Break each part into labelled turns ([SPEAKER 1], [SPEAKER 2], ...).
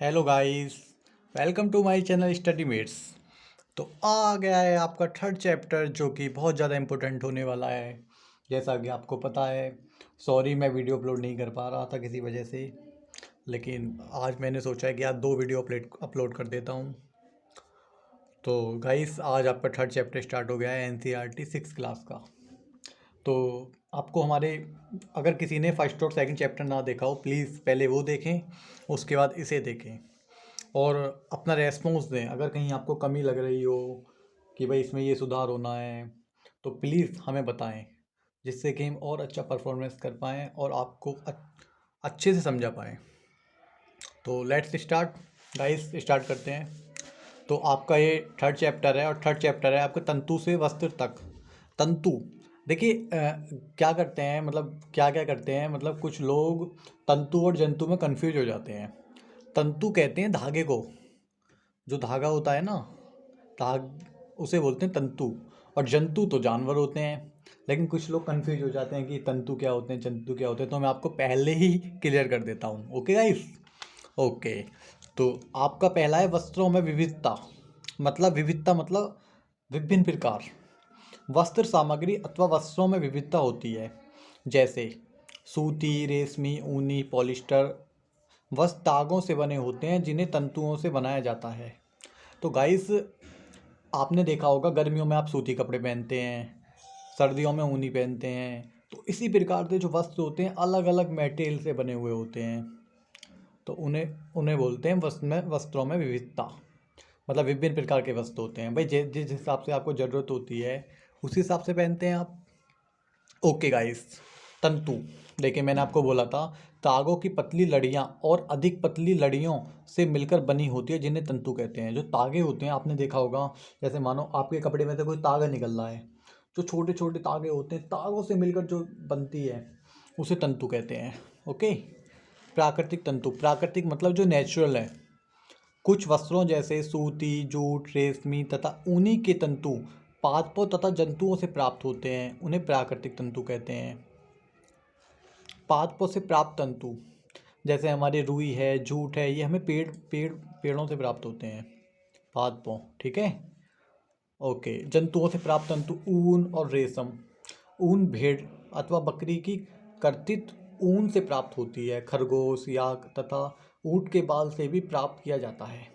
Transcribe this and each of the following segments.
[SPEAKER 1] Hello guys, welcome to my channel study mates. तो आ गया है आपका थर्ड चैप्टर जो कि बहुत ज़्यादा इम्पोर्टेंट होने वाला है। जैसा कि आपको पता है, सॉरी मैं वीडियो अपलोड नहीं कर पा रहा था किसी वजह से, लेकिन आज मैंने सोचा है कि आज दो वीडियो अपलोड कर देता हूँ। तो गाइस, आज आपका थर्ड चैप्टर स्टार्ट हो गया है NCERT 6 क्लास का। तो आपको हमारे, अगर किसी ने फर्स्ट और सेकंड चैप्टर ना देखा हो, प्लीज़ पहले वो देखें, उसके बाद इसे देखें और अपना रेस्पॉन्स दें। अगर कहीं आपको कमी लग रही हो कि भाई इसमें ये सुधार होना है, तो प्लीज़ हमें बताएं, जिससे कि हम और अच्छा परफॉर्मेंस कर पाएँ और आपको अच्छे से समझा पाएँ। तो लेट्स स्टार्ट गाइस, स्टार्ट करते हैं। तो आपका ये थर्ड चैप्टर है और थर्ड चैप्टर है आपका तंतु से वस्त्र तक। तंतु, देखिए क्या करते हैं, मतलब क्या क्या करते हैं, मतलब कुछ लोग तंतु और जंतु में कंफ्यूज हो जाते हैं। तंतु कहते हैं धागे को, जो धागा होता है ना, उसे बोलते हैं तंतु। और जंतु तो जानवर होते हैं। लेकिन कुछ लोग कंफ्यूज हो जाते हैं कि तंतु क्या होते हैं, जंतु क्या होते हैं, तो मैं आपको पहले ही क्लियर कर देता हूँ। Okay guys, okay. तो आपका पहला है वस्त्रों में विविधता। मतलब विविधता मतलब विभिन्न प्रकार। वस्त्र सामग्री अथवा वस्त्रों में विविधता होती है, जैसे सूती, रेशमी, ऊनी, पॉलिस्टर वस्त्र तागों से बने होते हैं जिन्हें तंतुओं से बनाया जाता है। तो गाइस, आपने देखा होगा गर्मियों में आप सूती कपड़े पहनते हैं, सर्दियों में ऊनी पहनते हैं। तो इसी प्रकार से जो वस्त्र होते हैं अलग अलग मटेरियल से बने हुए होते हैं। तो उन्हें उन्हें बोलते हैं वस्त्रों में विविधता। मतलब विभिन्न प्रकार के वस्त्र होते हैं भाई, जिस हिसाब से आपको ज़रूरत होती है उसी हिसाब से पहनते हैं आप। ओके गाइस, तंतु, देखिए मैंने आपको बोला था तागों की पतली लड़ियां और अधिक पतली लड़ियों से मिलकर बनी होती है जिन्हें तंतु कहते हैं। जो तागे होते हैं आपने देखा होगा, जैसे मानो आपके कपड़े में से कोई तागा निकल रहा है, जो छोटे छोटे तागे होते हैं तागों से मिलकर जो बनती है उसे तंतु कहते हैं। ओके। प्राकृतिक तंतु, प्राकृतिक मतलब जो नेचुरल है। कुछ वस्त्रों जैसे सूती, जूट, रेशमी तथा ऊनी के तंतु पादपों तथा जंतुओं से प्राप्त होते हैं, उन्हें प्राकृतिक तंतु कहते हैं। पादपों से प्राप्त तंतु जैसे हमारे रुई है, जूट है, ये हमें पेड़ों से प्राप्त होते हैं, पादपों। ठीक है, ओके। जंतुओं से प्राप्त तंतु ऊन और रेशम। ऊन भेड़ अथवा बकरी की कर्तित ऊन से प्राप्त होती है। खरगोश, याक तथा ऊँट के बाल से भी प्राप्त किया जाता है।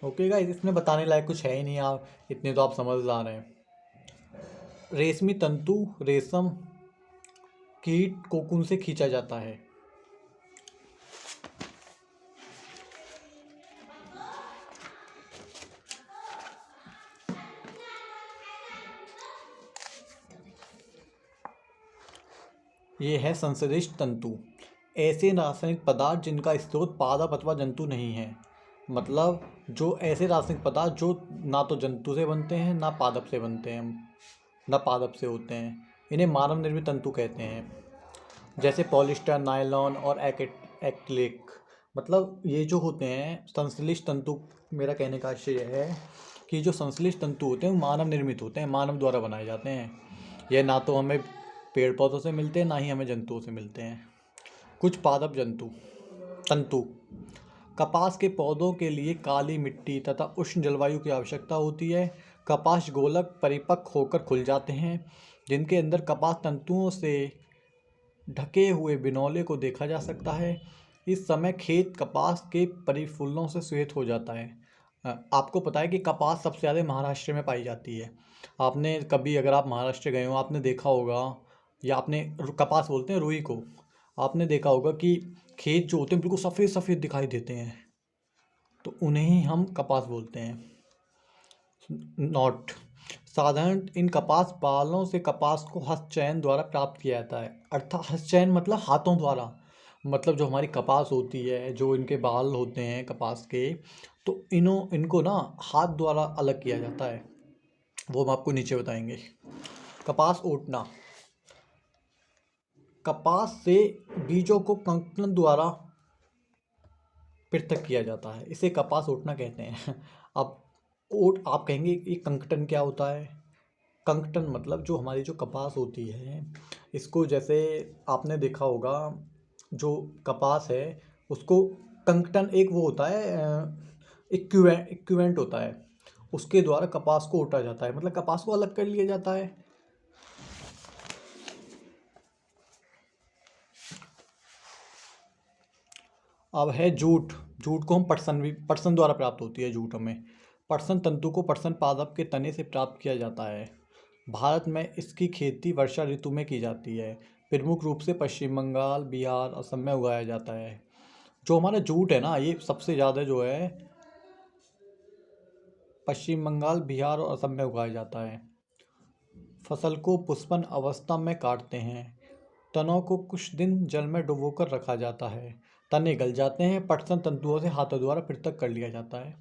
[SPEAKER 1] ओके गाइस, इसमें बताने लायक कुछ है ही नहीं, आप इतने तो आप समझदार हैं। रेशमी तंतु रेशम कीट कोकून से खींचा जाता है। ये है संश्लिष्ट तंतु, ऐसे रासायनिक पदार्थ जिनका स्रोत पादप अथवा जंतु नहीं है। मतलब जो ऐसे रासायनिक पदार्थ जो ना तो जंतु से बनते हैं ना पादप से बनते हैं, ना पादप से होते हैं, इन्हें मानव निर्मित तंतु कहते हैं। जैसे पॉलिस्टर, नायलॉन और एक्रिलिक। मतलब ये जो होते हैं संश्लिष्ट तंतु, मेरा कहने का आशय यह है कि जो संश्लिष्ट तंतु होते हैं वो मानव निर्मित होते हैं, मानव द्वारा बनाए जाते हैं। यह ना तो हमें पेड़ पौधों से मिलते हैं ना ही हमें जंतुओं से मिलते हैं। कुछ पादप तंतु। कपास के पौधों के लिए काली मिट्टी तथा उष्ण जलवायु की आवश्यकता होती है। कपास गोलक परिपक्व होकर खुल जाते हैं, जिनके अंदर कपास तंतुओं से ढके हुए बिनौले को देखा जा सकता है। इस समय खेत कपास के परिफूलों से श्वेत हो जाता है। आपको पता है कि कपास सबसे ज़्यादा महाराष्ट्र में पाई जाती है। आपने कभी, अगर आप महाराष्ट्र गए हो, आपने देखा होगा, या आपने कपास बोलते हैं रुई को, आपने देखा होगा कि खेत जो होते हैं बिल्कुल सफ़ेद सफ़ेद दिखाई देते हैं, तो उन्हें ही हम कपास बोलते हैं। नोट, साधारण इन कपास बालों से कपास को हस्तचयन द्वारा प्राप्त किया जाता है। अर्थात हस्तचयन मतलब हाथों द्वारा। मतलब जो हमारी कपास होती है, जो इनके बाल होते हैं कपास के, तो इनको ना हाथ द्वारा अलग किया जाता है, वो हम आपको नीचे बताएंगे। कपास ओटना, कपास से बीजों को कंकन द्वारा पृथक किया जाता है, इसे कपास ओटना कहते हैं। अब आप कहेंगे ये कंकटन क्या होता है? कंकटन मतलब जो हमारी जो कपास होती है, इसको जैसे आपने देखा होगा, जो कपास है उसको कंकटन एक वो होता है, इक्विवेंट होता है, उसके द्वारा कपास को उटा जाता है, मतलब कपास को अलग कर लिया जाता है। अब है जूट। जूट को हम पटसन द्वारा प्राप्त होती है जूट हमें। पटसन तंतु को पटसन पादप के तने से प्राप्त किया जाता है। भारत में इसकी खेती वर्षा ऋतु में की जाती है। प्रमुख रूप से पश्चिम बंगाल, बिहार, असम में उगाया जाता है। जो हमारा जूट है ना, ये सबसे ज़्यादा जो है पश्चिम बंगाल, बिहार और असम में उगाया जाता है। फसल को पुष्पन अवस्था में काटते हैं। तनों को कुछ दिन जल में डुबोकर रखा जाता है। तने गल जाते हैं, पटसन तंतुओं से हाथों द्वारा पृथक कर लिया जाता है।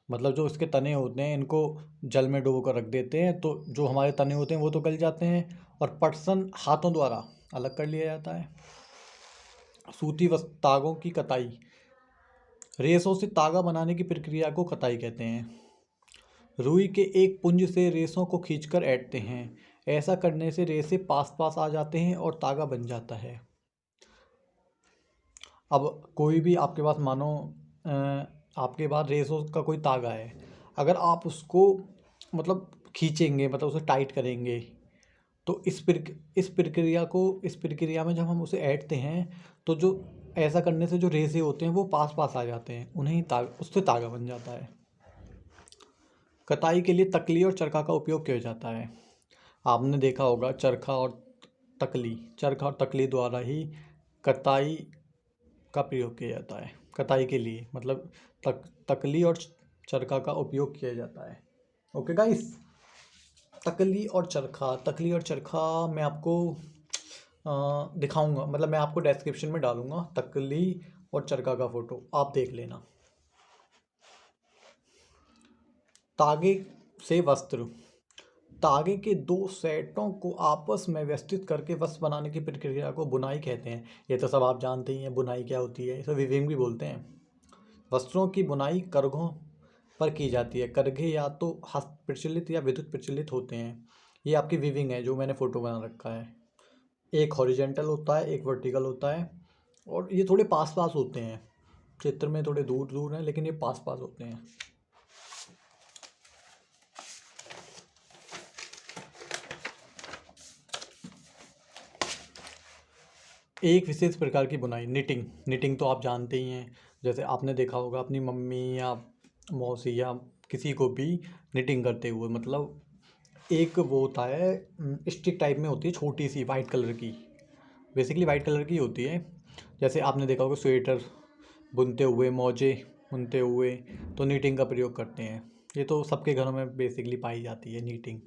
[SPEAKER 1] मतलब जो इसके तने होते हैं इनको जल में डुबो कर रख देते हैं, तो जो हमारे तने होते हैं वो तो गल जाते हैं, और पटसन हाथों द्वारा अलग कर लिया जाता है। सूती वस्त्र तागों की कताई। रेशों से तागा बनाने की प्रक्रिया को कताई कहते हैं। रुई के एक पुंज से रेशों को खींचकर ऐंठते हैं। ऐसा करने से रेशे पास पास आ जाते हैं और तागा बन जाता है। अब कोई भी आपके पास मानो आपके पास रेशों का कोई तागा है, अगर आप उसको मतलब खींचेंगे, मतलब उसे टाइट करेंगे, तो इस प्रक्रिया में जब हम उसे ऐंठते हैं, तो जो ऐसा करने से जो रेशे होते हैं वो पास पास आ जाते हैं, उन्हें उससे तागा बन जाता है। कताई के लिए तकली और चरखा का उपयोग किया जाता है। आपने देखा होगा चरखा और तकली द्वारा ही कताई का प्रयोग किया जाता है। कताई के लिए मतलब तकली और चरखा का उपयोग किया जाता है। ओके गाइस, तकली और चरखा मैं आपको दिखाऊंगा, मतलब मैं आपको डिस्क्रिप्शन में डालूंगा तकली और चरखा का फोटो, आप देख लेना। तागे से वस्त्र। तागे के दो सेटों को आपस में व्यवस्थित करके वस्त्र बनाने की प्रक्रिया को बुनाई कहते हैं। ये तो सब आप जानते ही हैं, बुनाई क्या होती है, इसे वीविंग भी बोलते हैं। वस्त्रों की बुनाई करघों पर की जाती है। करघे या तो हस्त प्रचलित या विद्युत प्रचलित होते हैं। ये आपकी वीविंग है जो मैंने फ़ोटो बना रखा है। एक हॉरिजेंटल होता है, एक वर्टिकल होता है, और ये थोड़े पास पास होते हैं, चित्र में थोड़े दूर दूर हैं लेकिन ये पास पास होते हैं। एक विशेष प्रकार की बुनाई, निटिंग तो आप जानते ही हैं। जैसे आपने देखा होगा अपनी मम्मी या मौसी या किसी को भी निटिंग करते हुए, मतलब एक वो होता है, स्टिक टाइप में होती है, छोटी सी वाइट कलर की, बेसिकली वाइट कलर की होती है। जैसे आपने देखा होगा स्वेटर बुनते हुए, मोजे बुनते हुए, तो नीटिंग का प्रयोग करते हैं। ये तो सबके घरों में बेसिकली पाई जाती है नीटिंग।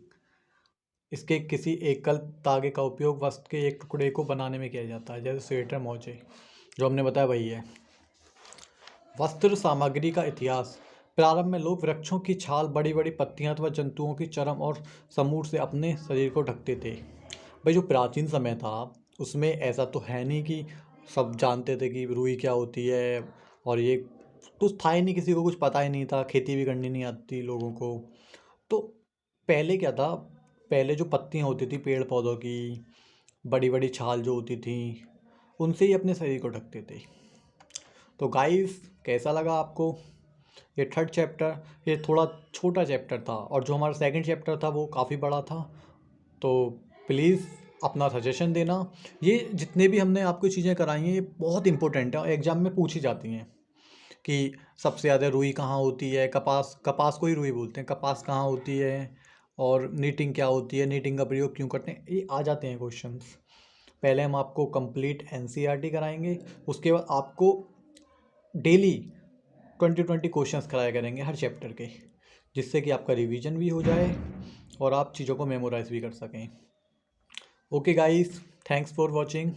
[SPEAKER 1] इसके किसी एकल तागे का उपयोग वस्त्र के एक टुकड़े को बनाने में किया जाता है, जैसे स्वेटर, मोजे, जो हमने बताया वही है। वस्त्र सामग्री का इतिहास। प्रारंभ में लोग वृक्षों की छाल, बड़ी बड़ी पत्तियां अथवा जंतुओं की चर्म और समूर से अपने शरीर को ढकते थे। भाई जो प्राचीन समय था उसमें ऐसा तो है नहीं कि सब जानते थे कि रुई क्या होती है, और ये कुछ था ही नहीं, किसी को कुछ पता ही नहीं था, खेती भी करनी नहीं आती लोगों को। तो पहले क्या था, पहले जो पत्तियां होती थी पेड़ पौधों की, बड़ी बड़ी छाल जो होती थी, उनसे ही अपने शरीर को ढकते थे। तो गाइस, कैसा लगा आपको ये थर्ड चैप्टर? ये थोड़ा छोटा चैप्टर था, और जो हमारा सेकंड चैप्टर था वो काफ़ी बड़ा था। तो प्लीज़ अपना सजेशन देना। ये जितने भी हमने आपको चीज़ें कराई हैं ये बहुत इंपॉर्टेंट है और एग्ज़ाम में पूछी जाती हैं कि सबसे ज़्यादा रुई कहाँ होती है, कपास को ही रुई बोलते हैं, कपास कहाँ होती है, और नीटिंग क्या होती है, नीटिंग का प्रयोग क्यों करते हैं, ये आ जाते हैं क्वेश्चंस। पहले हम आपको कंप्लीट एनसीईआरटी कराएंगे, उसके बाद आपको डेली 20 क्वेश्चंस कराया करेंगे हर चैप्टर के, जिससे कि आपका रिवीजन भी हो जाए और आप चीज़ों को मेमोराइज भी कर सकें। Okay guys, thanks for watching.